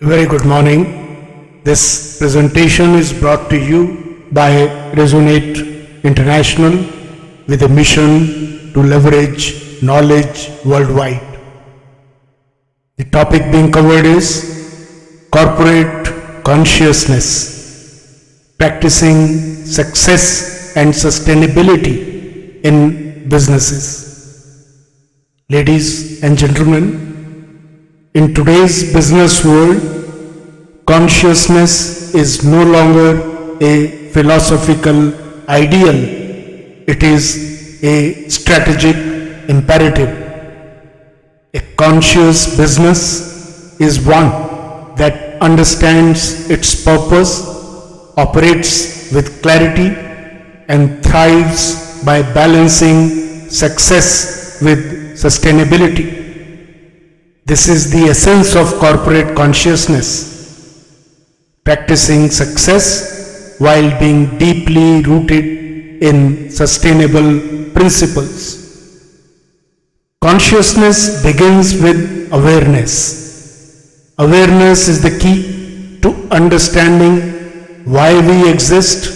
Very good morning. This presentation is brought to you by Resonate International with a mission to leverage knowledge worldwide. The topic being covered is corporate consciousness, practicing success and sustainability in businesses. Ladies and gentlemen, in today's business world, consciousness is no longer a philosophical ideal. It is a strategic imperative. A conscious business is one that understands its purpose, operates with clarity, and thrives by balancing success with sustainability. This is the essence of corporate consciousness, practicing success while being deeply rooted in sustainable principles. Consciousness begins with awareness. Awareness is the key to understanding why we exist,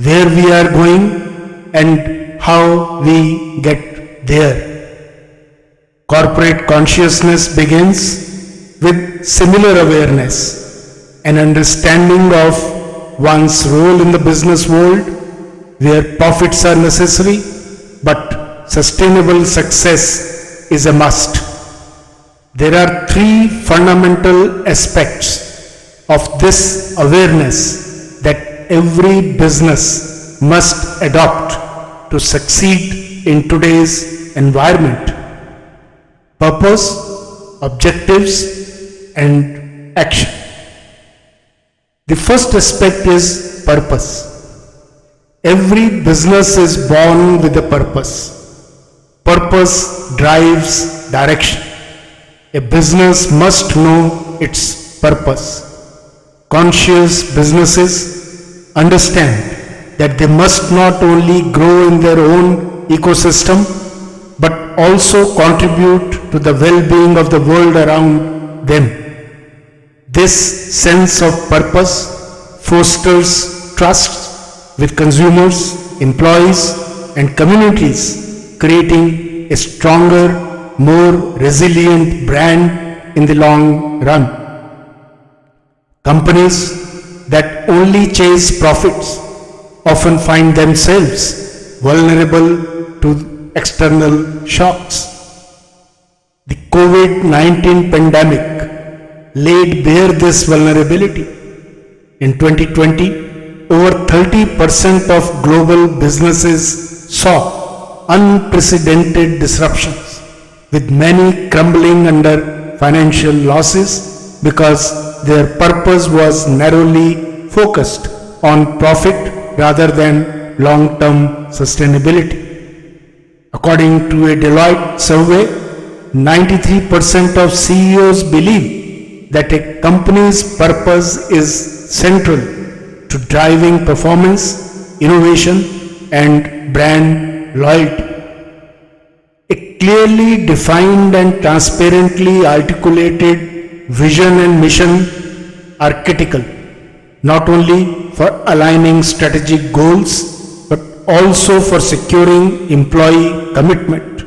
where we are going, and how we get there. Corporate consciousness begins with similar awareness, an understanding of one's role in the business world, where profits are necessary, but sustainable success is a must. There are three fundamental aspects of this awareness that every business must adopt to succeed in today's environment: purpose, objectives, and action. The first aspect is purpose. Every business is born with a purpose. Purpose drives direction. A business must know its purpose. Conscious businesses understand that they must not only grow in their own ecosystem, but also contribute to the well-being of the world around them. This sense of purpose fosters trust with consumers, employees, and communities, creating a stronger, more resilient brand in the long run. Companies that only chase profits often find themselves vulnerable to external shocks. The COVID-19 pandemic laid bare this vulnerability. In 2020, over 30% of global businesses saw unprecedented disruptions, with many crumbling under financial losses because their purpose was narrowly focused on profit rather than long-term sustainability. According to a Deloitte survey, 93% of CEOs believe that a company's purpose is central to driving performance, innovation, and brand loyalty. A clearly defined and transparently articulated vision and mission are critical, not only for aligning strategic goals, but also for securing employee commitment.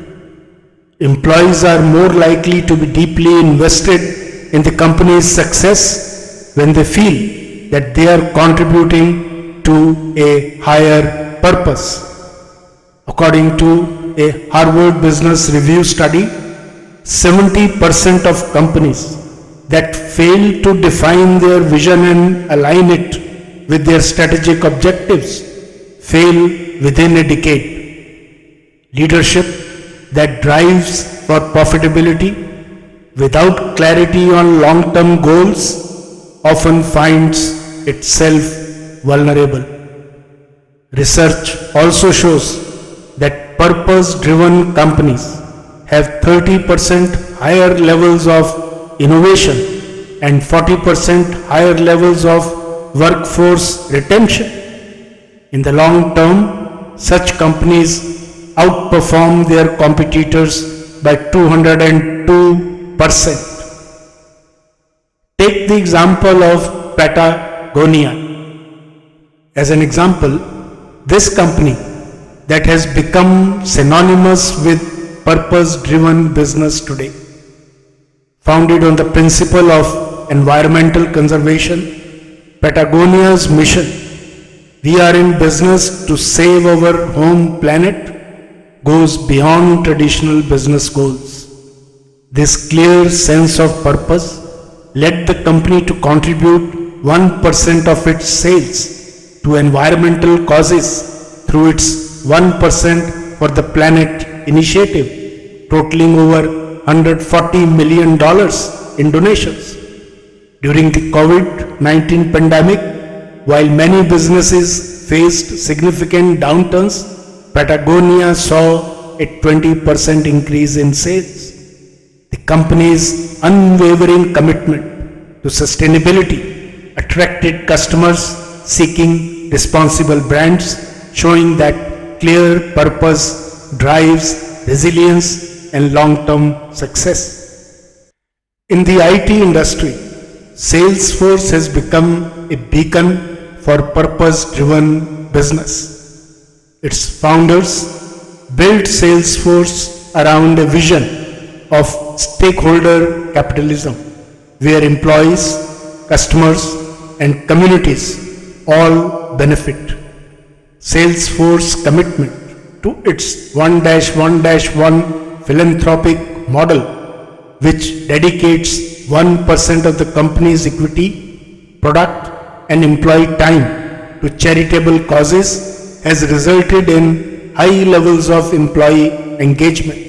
Employees are more likely to be deeply invested in the company's success when they feel that they are contributing to a higher purpose. According to a Harvard Business Review study, 70% of companies that fail to define their vision and align it with their strategic objectives fail within a decade. Leadership that drives for profitability without clarity on long-term goals often finds itself vulnerable. Research also shows that purpose-driven companies have 30% higher levels of innovation and 40% higher levels of workforce retention. In the long term, such companies outperform their competitors by 202%. Take the example of Patagonia. As an example, this company that has become synonymous with purpose-driven business today, founded on the principle of environmental conservation, Patagonia's mission, we are in business to save our home planet, goes beyond traditional business goals. This clear sense of purpose led the company to contribute 1% of its sales to environmental causes through its 1% for the Planet initiative, totaling over $140 million in donations. During the COVID-19 pandemic, while many businesses faced significant downturns, Patagonia saw a 20% increase in sales. The company's unwavering commitment to sustainability attracted customers seeking responsible brands, showing that clear purpose drives resilience and long-term success. In the IT industry, Salesforce has become a beacon for purpose-driven business. Its founders built Salesforce around a vision of stakeholder capitalism, where employees, customers, and communities all benefit. Salesforce's commitment to its 1-1-1 philanthropic model, which dedicates 1% of the company's equity, product, and employee time to charitable causes, has resulted in high levels of employee engagement.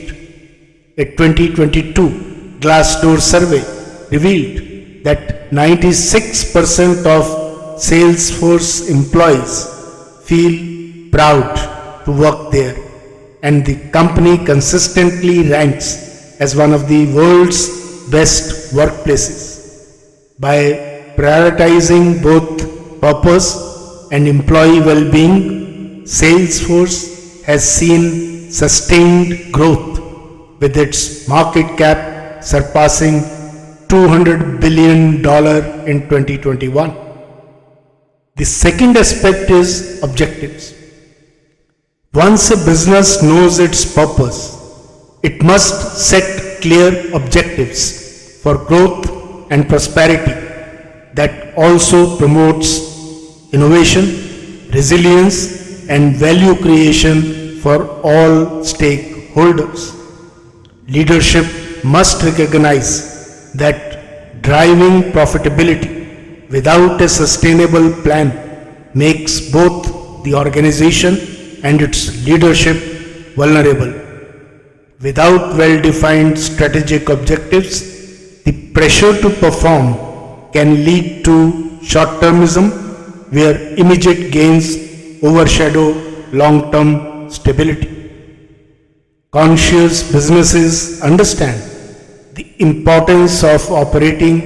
A 2022 Glassdoor survey revealed that 96% of Salesforce employees feel proud to work there, and the company consistently ranks as one of the world's best workplaces. By prioritizing both purpose and employee well-being, Salesforce has seen sustained growth, with its market cap surpassing $200 billion in 2021. The second aspect is objectives. Once a business knows its purpose, it must set clear objectives for growth and prosperity that also promotes innovation, resilience, and value creation for all stakeholders. Leadership must recognize that driving profitability without a sustainable plan makes both the organization and its leadership vulnerable. Without well-defined strategic objectives, the pressure to perform can lead to short-termism, where immediate gains overshadow long-term stability. Conscious businesses understand the importance of operating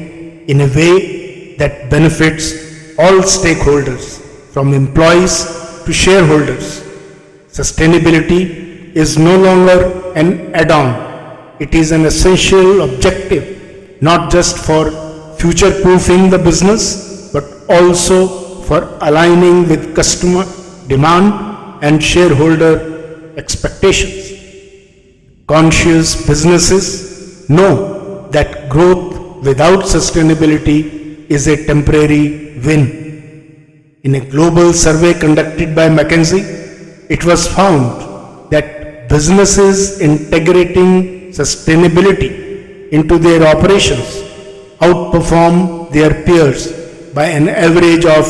in a way that benefits all stakeholders, from employees to shareholders. Sustainability is no longer an add-on, it is an essential objective, not just for future-proofing the business, but also for aligning with customer demand and shareholder expectations. Conscious businesses know that growth without sustainability is a temporary win. In a global survey conducted by McKinsey, it was found that businesses integrating sustainability into their operations outperform their peers by an average of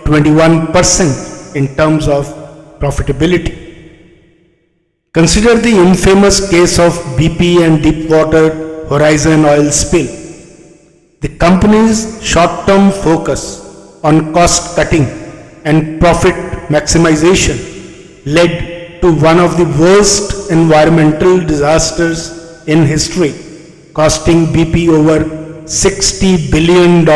21% in terms of profitability. Consider the infamous case of BP and Deepwater Horizon oil spill. The company's short-term focus on cost cutting and profit maximization led to one of the worst environmental disasters in history, costing BP over $60 billion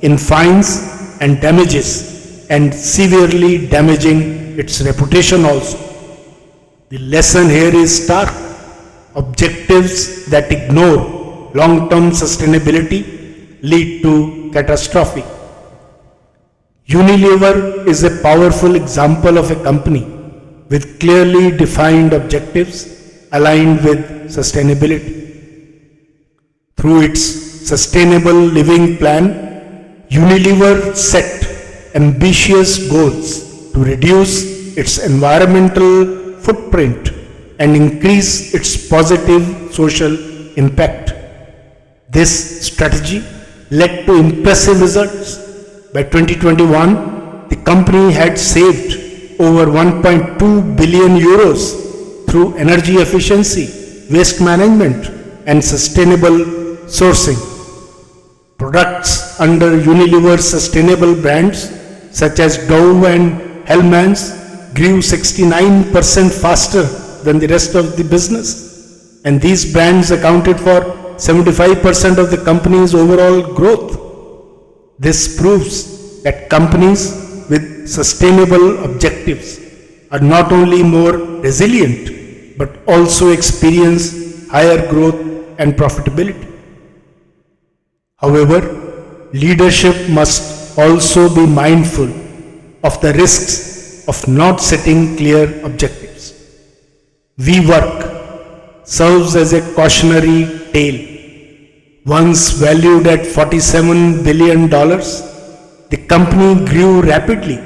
in fines and damages, and severely damaging its reputation also. The lesson here is stark. Objectives that ignore long-term sustainability lead to catastrophe. Unilever is a powerful example of a company with clearly defined objectives aligned with sustainability. Through its sustainable living plan, Unilever set ambitious goals to reduce its environmental footprint and increase its positive social impact. This strategy led to impressive results. By 2021, the company had saved over 1.2 billion euros through energy efficiency, waste management, and sustainable sourcing. Products under Unilever's sustainable brands, such as Dove and Hellmann's, grew 69% faster than the rest of the business, and these brands accounted for 75% of the company's overall growth. This proves that companies with sustainable objectives are not only more resilient but also experience higher growth and profitability. However, leadership must also be mindful of the risks of not setting clear objectives. WeWork serves as a cautionary tale. Once valued at $47 billion, the company grew rapidly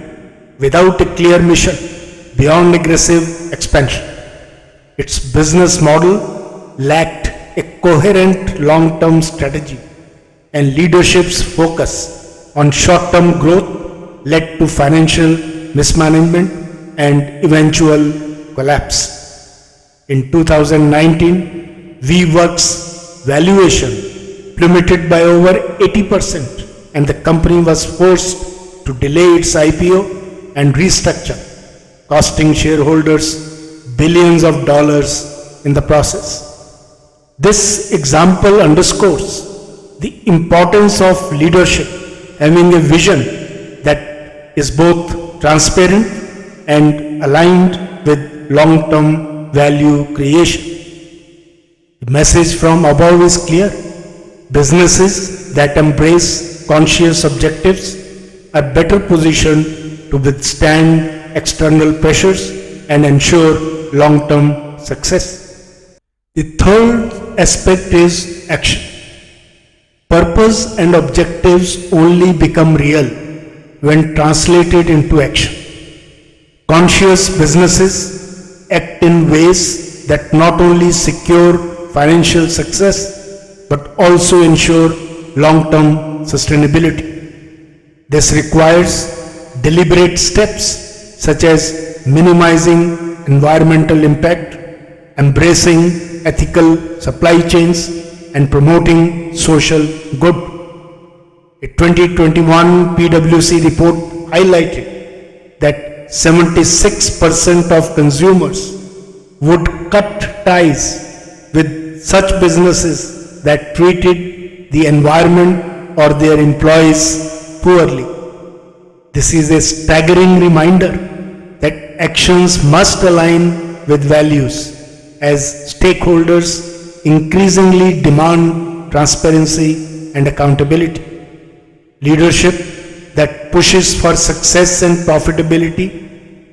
without a clear mission beyond aggressive expansion. Its business model lacked a coherent long-term strategy, and leadership's focus on short-term growth led to financial mismanagement and eventual collapse. In 2019, WeWork's valuation plummeted by over 80%, and the company was forced to delay its IPO and restructure, costing shareholders billions of dollars in the process. This example underscores the importance of leadership having a vision that is both transparent and aligned with long-term value creation. The message from above is clear. Businesses that embrace conscious objectives are better positioned to withstand external pressures and ensure long-term success. The third aspect is action. Purpose and objectives only become real when translated into action. Conscious businesses act in ways that not only secure financial success but also ensure long-term sustainability. This requires deliberate steps such as minimizing environmental impact, embracing ethical supply chains, and promoting social good. A 2021 PwC report highlighted that 76% of consumers would cut ties with such businesses that treated the environment or their employees poorly. This is a staggering reminder that actions must align with values as stakeholders increasingly demand transparency and accountability. Leadership that pushes for success and profitability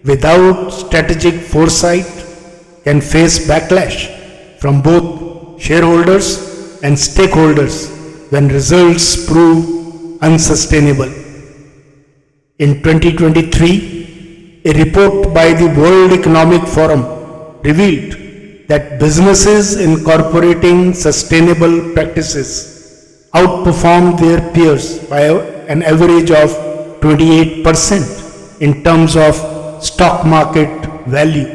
without strategic foresight can face backlash from both shareholders and stakeholders when results prove unsustainable. In 2023, a report by the World Economic Forum revealed that businesses incorporating sustainable practices outperformed their peers by an average of 28% in terms of stock market value.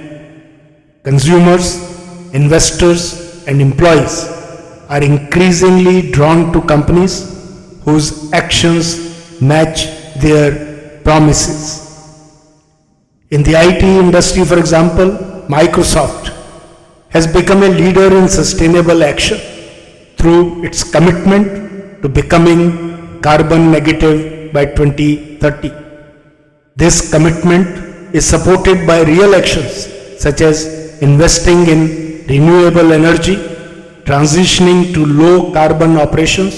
Consumers, investors, and employees are increasingly drawn to companies whose actions match their promises. In the IT industry, for example, Microsoft has become a leader in sustainable action through its commitment to becoming carbon negative by 2030. This commitment is supported by real actions such as investing in renewable energy, transitioning to low carbon operations,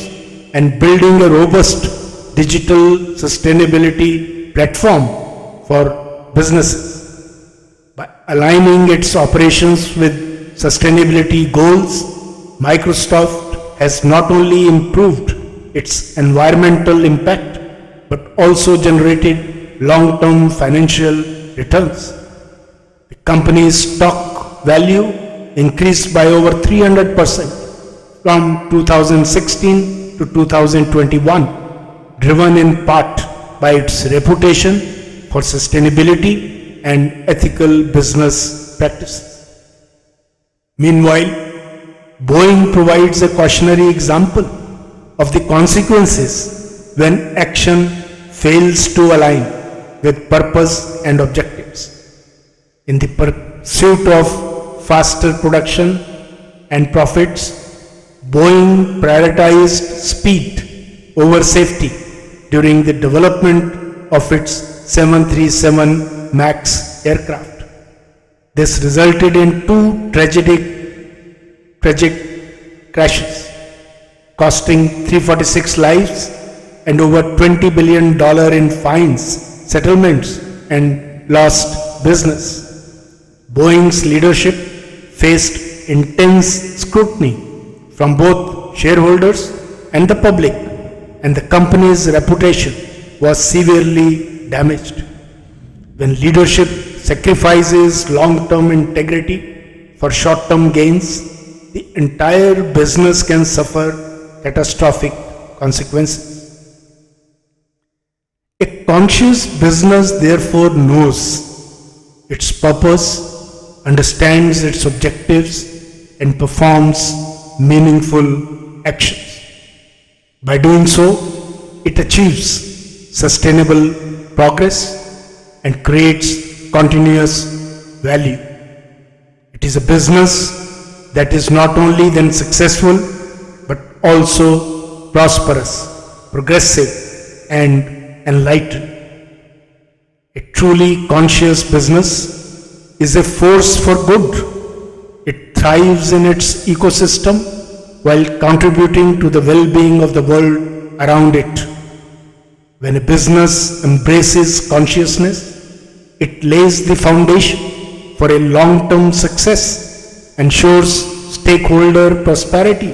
and building a robust digital sustainability platform for businesses. By aligning its operations with sustainability goals, Microsoft has not only improved its environmental impact but also generated long-term financial returns. The company's stock value increased by over 300% from 2016 to 2021, driven in part by its reputation for sustainability and ethical business practices. Meanwhile, Boeing provides a cautionary example of the consequences when action fails to align with purpose and objectives. In the pursuit of faster production and profits, Boeing prioritized speed over safety during the development of its 737 MAX aircraft. This resulted in two tragic crashes, costing 346 lives and over $20 billion in fines, settlements, and lost business. Boeing's leadership faced intense scrutiny from both shareholders and the public, and the company's reputation was severely damaged. When leadership sacrifices long-term integrity for short-term gains, the entire business can suffer catastrophic consequences. A conscious business therefore knows its purpose, understands its objectives, and performs meaningful actions. By doing so, it achieves sustainable progress and creates continuous value. It is a business that is not only then successful but also prosperous, progressive, and enlightened. A truly conscious business is a force for good. It thrives in its ecosystem while contributing to the well-being of the world around it. When a business embraces consciousness, it lays the foundation for a long-term success, ensures stakeholder prosperity,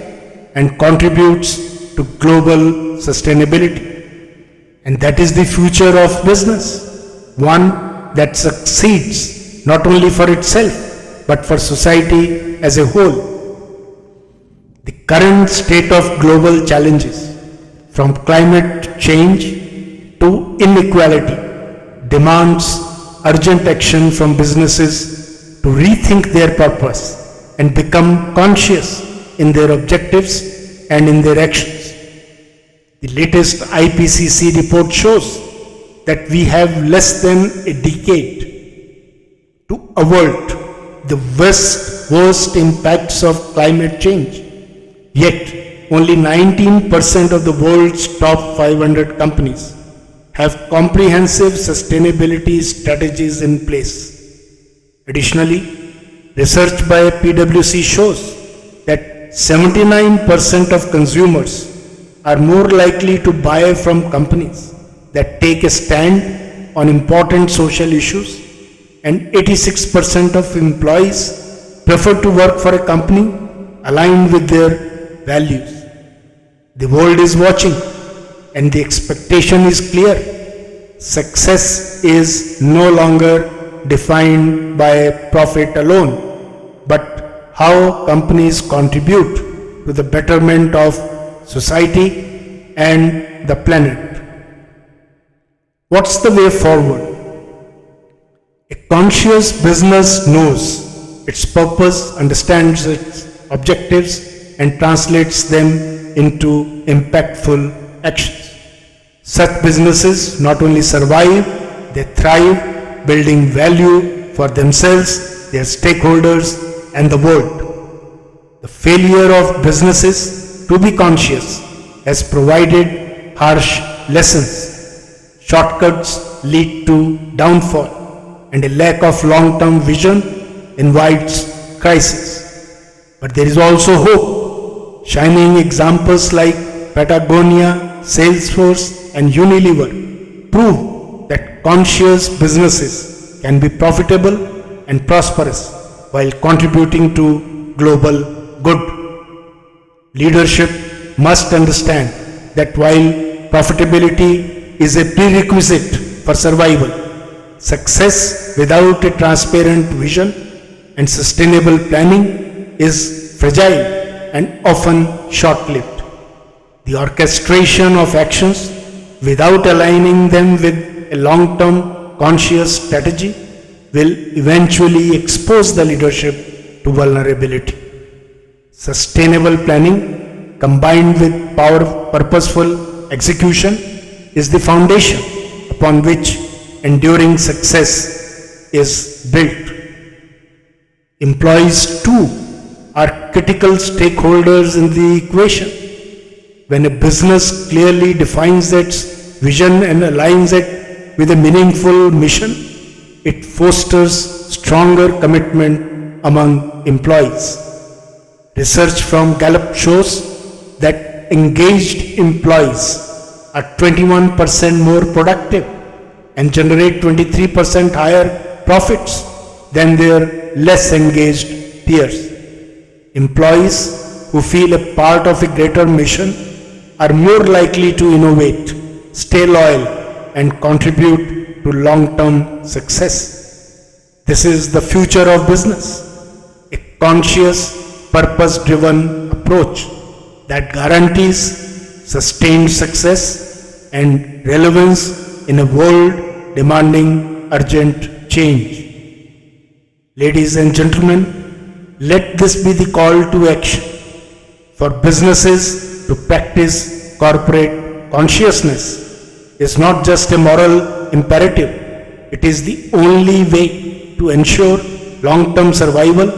and contributes to global sustainability. And that is the future of business, one that succeeds not only for itself but for society as a whole. The current state of global challenges, from climate change to inequality, demands urgent action from businesses to rethink their purpose and become conscious in their objectives and in their actions. The latest IPCC report shows that we have less than a decade to avert the worst impacts of climate change. Yet, only 19% of the world's top 500 companies have comprehensive sustainability strategies in place. Additionally, research by PwC shows that 79% of consumers are more likely to buy from companies that take a stand on important social issues, and 86% of employees prefer to work for a company aligned with their values. The world is watching, and the expectation is clear. Success is no longer defined by profit alone, but how companies contribute to the betterment of society and the planet. What's the way forward? A conscious business knows its purpose, understands its objectives, and translates them into impactful actions. Such businesses not only survive, they thrive, building value for themselves, their stakeholders, and the world. The failure of businesses to be conscious has provided harsh lessons. Shortcuts lead to downfall, and a lack of long-term vision invites crisis. But there is also hope. Shining examples like Patagonia, Salesforce, and Unilever prove that conscious businesses can be profitable and prosperous while contributing to global good. Leadership must understand that while profitability is a prerequisite for survival, success without a transparent vision and sustainable planning is fragile and often short-lived. The orchestration of actions without aligning them with a long-term conscious strategy will eventually expose the leadership to vulnerability. Sustainable planning combined with purposeful execution is the foundation upon which enduring success is built. Employees too are critical stakeholders in the equation. When a business clearly defines its vision and aligns it with a meaningful mission, it fosters stronger commitment among employees. Research from Gallup shows that engaged employees are 21% more productive and generate 23% higher profits than their less engaged peers. Employees who feel a part of a greater mission are more likely to innovate, stay loyal, and contribute to long-term success. This is the future of business, a conscious, purpose-driven approach that guarantees sustained success and relevance in a world demanding urgent change. Ladies and gentlemen, let this be the call to action for businesses to practice corporate consciousness. Is not just a moral imperative, it is the only way to ensure long-term survival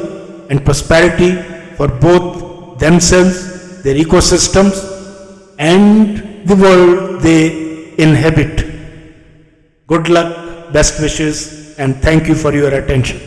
and prosperity for both themselves, their ecosystems, and the world they inhabit. Good luck, best wishes, and thank you for your attention.